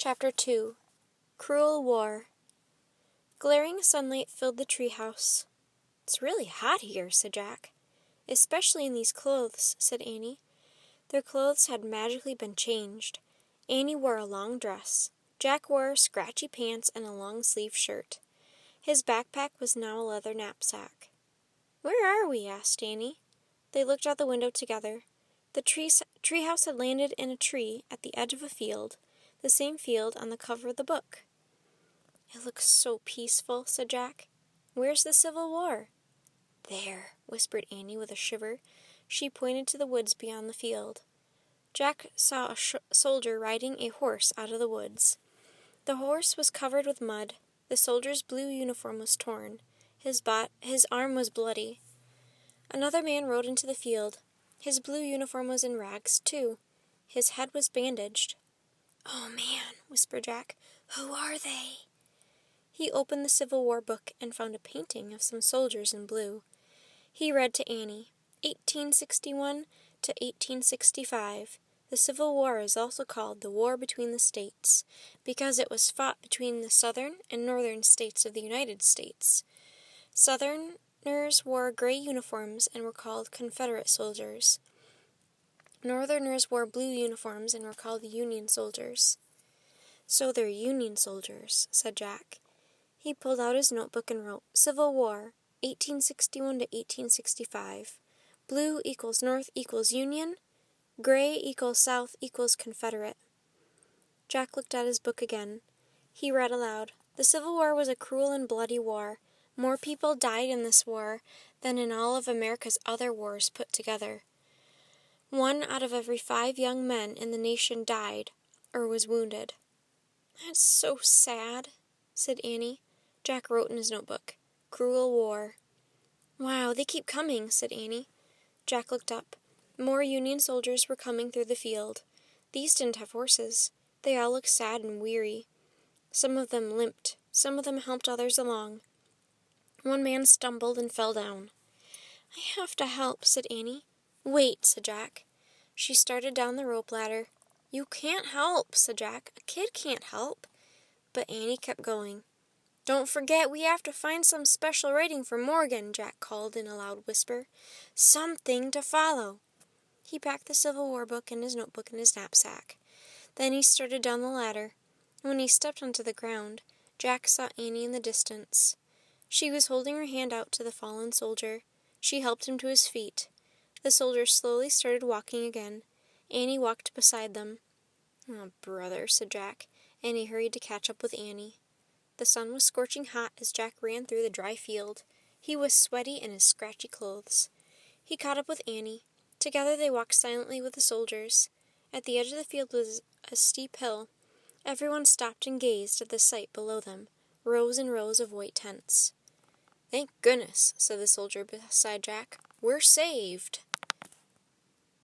Chapter 2 Cruel War. Glaring sunlight filled the treehouse. "It's really hot here," said Jack. "Especially in these clothes," said Annie. Their clothes had magically been changed. Annie wore a long dress. Jack wore scratchy pants and a long-sleeved shirt. His backpack was now a leather knapsack. "Where are we?" asked Annie. They looked out the window together. The treehouse had landed in a tree at the edge of a field, the same field on the cover of the book. "It looks so peaceful," said Jack. "Where's the Civil War?" "There," whispered Annie with a shiver. She pointed to the woods beyond the field. Jack saw a soldier riding a horse out of the woods. The horse was covered with mud. The soldier's blue uniform was torn. His arm was bloody. Another man rode into the field. His blue uniform was in rags, too. His head was bandaged. "Oh, man," whispered Jack. "Who are they?" He opened the Civil War book and found a painting of some soldiers in blue. He read to Annie, 1861 to 1865. The Civil War is also called the War between the States, because it was fought between the southern and northern states of the United States. Southerners wore gray uniforms and were called Confederate soldiers. Northerners wore blue uniforms and were called Union soldiers. "So they're Union soldiers," said Jack. He pulled out his notebook and wrote, "Civil War, 1861 to 1865. Blue equals North equals Union. Gray equals South equals Confederate." Jack looked at his book again. He read aloud, "The Civil War was a cruel and bloody war. More people died in this war than in all of America's other wars put together. 1 out of every 5 young men in the nation died or was wounded." "That's so sad," said Annie. Jack wrote in his notebook, "Cruel War." "Wow, they keep coming," said Annie. Jack looked up. More Union soldiers were coming through the field. These didn't have horses. They all looked sad and weary. Some of them limped. Some of them helped others along. One man stumbled and fell down. "I have to help," said Annie. "Wait," said Jack. She started down the rope ladder. "You can't help," said Jack. "A kid can't help." But Annie kept going. "Don't forget we have to find some special writing for Morgan," Jack called in a loud whisper. "Something to follow." He packed the Civil War book and his notebook in his knapsack. Then he started down the ladder. When he stepped onto the ground, Jack saw Annie in the distance. She was holding her hand out to the fallen soldier. She helped him to his feet. The soldier slowly started walking again. Annie walked beside them. "Oh, brother," said Jack, and he hurried to catch up with Annie. The sun was scorching hot as Jack ran through the dry field. He was sweaty in his scratchy clothes. He caught up with Annie. Together they walked silently with the soldiers. At the edge of the field was a steep hill. Everyone stopped and gazed at the sight below them, rows and rows of white tents. "Thank goodness," said the soldier beside Jack. "We're saved."